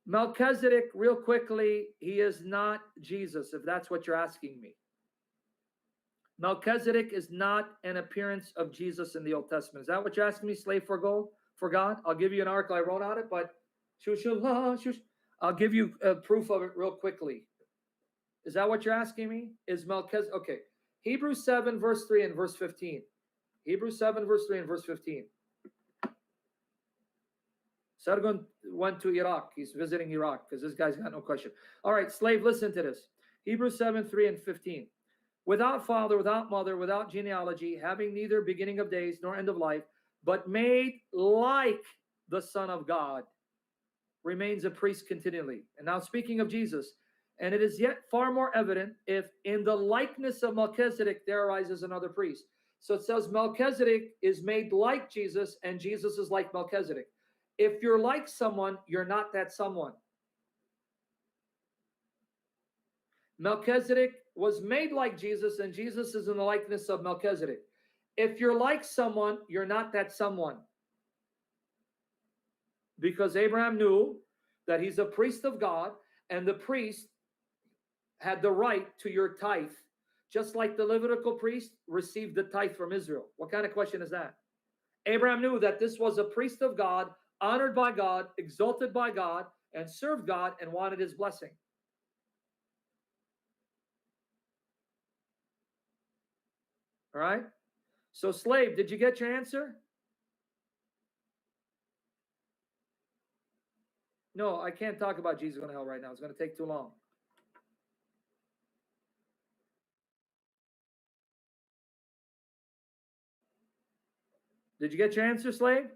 Melchizedek, real quickly, he is not Jesus, if that's what you're asking me. Melchizedek is not an appearance of Jesus in the Old Testament. Is that what you're asking me, slave for gold, for God? I'll give you an article I wrote on it, but I'll give you proof of it real quickly. Is that what you're asking me? Is Melchizedek? Okay. Hebrews 7, verse 3 and verse 15. Hebrews 7, verse 3 and verse 15. Sargon went to Iraq. He's visiting Iraq because this guy's got no question. All right, slave, listen to this. Hebrews 7, 3 and 15. Without father, without mother, without genealogy, having neither beginning of days nor end of life, but made like the Son of God, remains a priest continually. And now speaking of Jesus, and it is yet far more evident if in the likeness of Melchizedek there arises another priest. So it says Melchizedek is made like Jesus and Jesus is like Melchizedek. If you're like someone, you're not that someone. Melchizedek was made like Jesus and Jesus is in the likeness of Melchizedek. If you're like someone, you're not that someone. Because Abraham knew that he's a priest of God and the priest had the right to your tithe, just like the Levitical priest received the tithe from Israel. What kind of question is that? Abraham knew that this was a priest of God, honored by God, exalted by God, and served God and wanted his blessing. All right? So slave, did you get your answer? No, I can't talk about Jesus going to hell right now. It's going to take too long. Did you get your answer, slave?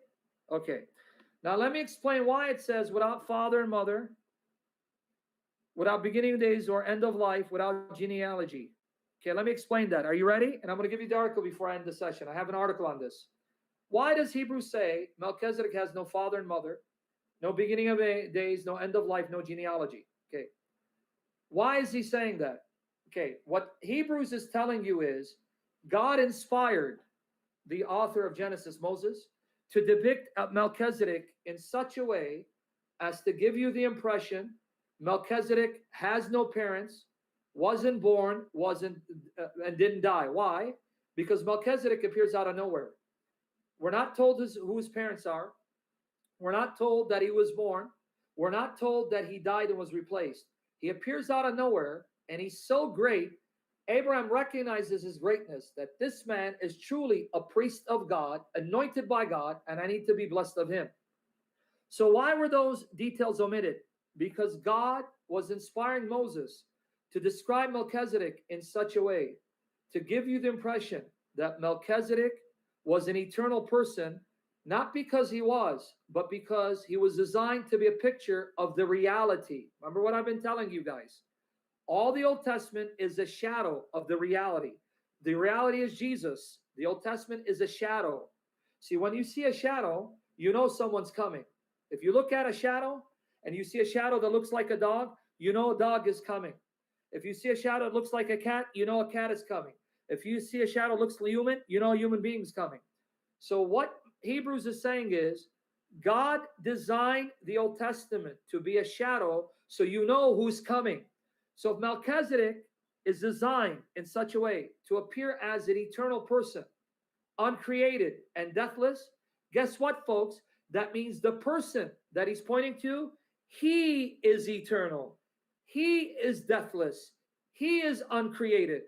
Okay. Now let me explain why it says without father and mother, without beginning of days or end of life, without genealogy. Okay, let me explain that. Are you ready? And I'm going to give you the article before I end the session. I have an article on this. Why does Hebrews say Melchizedek has no father and mother, no beginning of days, no end of life, no genealogy? Okay. Why is he saying that? Okay, what Hebrews is telling you is God inspired the author of Genesis, Moses, to depict Melchizedek in such a way as to give you the impression Melchizedek has no parents, wasn't born, and didn't die. Why? Because Melchizedek appears out of nowhere. We're not told who his parents are. We're not told that he was born. We're not told that he died and was replaced. He appears out of nowhere, and he's so great, Abraham recognizes his greatness, that this man is truly a priest of God, anointed by God, and I need to be blessed of him. So why were those details omitted? Because God was inspiring Moses to describe Melchizedek in such a way, to give you the impression that Melchizedek was an eternal person, not because he was, but because he was designed to be a picture of the reality. Remember what I've been telling you guys. All the Old Testament is a shadow of the reality. The reality is Jesus. The Old Testament is a shadow. See, when you see a shadow, you know someone's coming. If you look at a shadow and you see a shadow that looks like a dog, you know a dog is coming. If you see a shadow that looks like a cat, you know a cat is coming. If you see a shadow that looks like human, you know a human being is coming. So what Hebrews is saying is God designed the Old Testament to be a shadow so you know who's coming. So if Melchizedek is designed in such a way to appear as an eternal person, uncreated and deathless, guess what, folks? That means the person that he's pointing to, he is eternal. He is deathless. He is uncreated.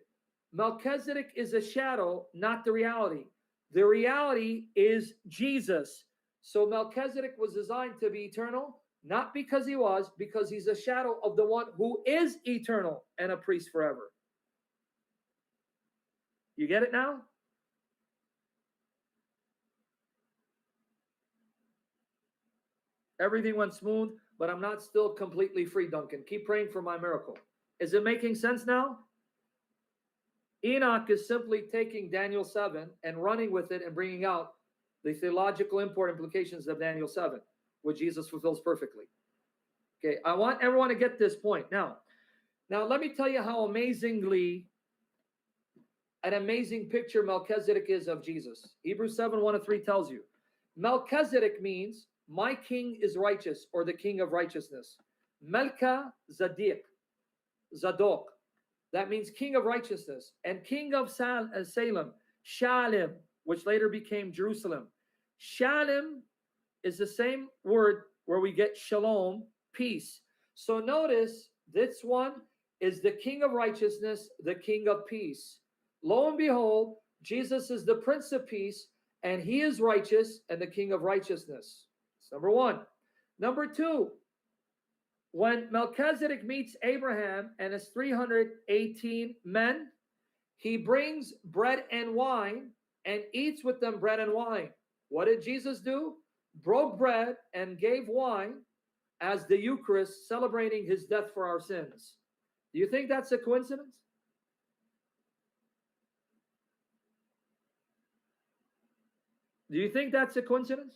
Melchizedek is a shadow, not the reality. The reality is Jesus. So Melchizedek was designed to be eternal, not because he was, because he's a shadow of the one who is eternal and a priest forever. You get it now? Everything went smooth, but I'm not still completely free, Duncan. Keep praying for my miracle. Is it making sense now? Enoch is simply taking Daniel 7 and running with it and bringing out the theological import implications of Daniel 7, which Jesus fulfills perfectly. Okay, I want everyone to get this point. Now let me tell you how an amazing picture Melchizedek is of Jesus. Hebrews 7, 1-3 tells you. Melchizedek means my king is righteous, or the king of righteousness. Melchizedek, Zadok. That means king of righteousness. And king of Salem, Shalem, which later became Jerusalem. Shalem is the same word where we get shalom, peace. So notice this one is the king of righteousness, the king of peace. Lo and behold, Jesus is the prince of peace, and he is righteous and the king of righteousness. That's number one. Number two, when Melchizedek meets Abraham and his 318 men, he brings bread and wine and eats with them bread and wine. What did Jesus do? Broke bread and gave wine as the Eucharist, celebrating his death for our sins. Do you think that's a coincidence? Do you think that's a coincidence?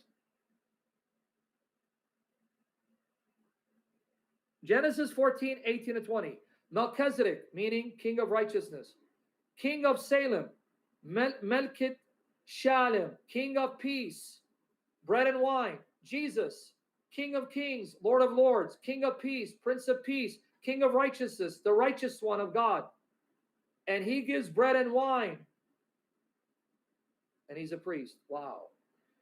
Genesis 14, 18 to 20. Melchizedek, meaning king of righteousness. King of Salem, Melchizedek Shalem, king of peace, bread and wine. Jesus, King of kings, Lord of lords, King of peace, Prince of peace, King of righteousness, the righteous one of God. And he gives bread and wine. And he's a priest. Wow.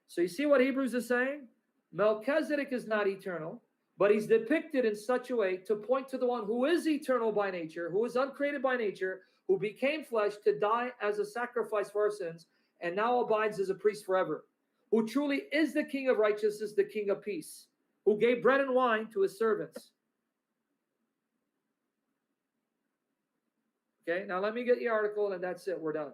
So you see what Hebrews is saying? Melchizedek is not eternal, but he's depicted in such a way to point to the one who is eternal by nature, who is uncreated by nature, who became flesh to die as a sacrifice for our sins, and now abides as a priest forever, who truly is the King of righteousness, the King of peace, who gave bread and wine to his servants. Okay, now let me get the article, and that's it. We're done.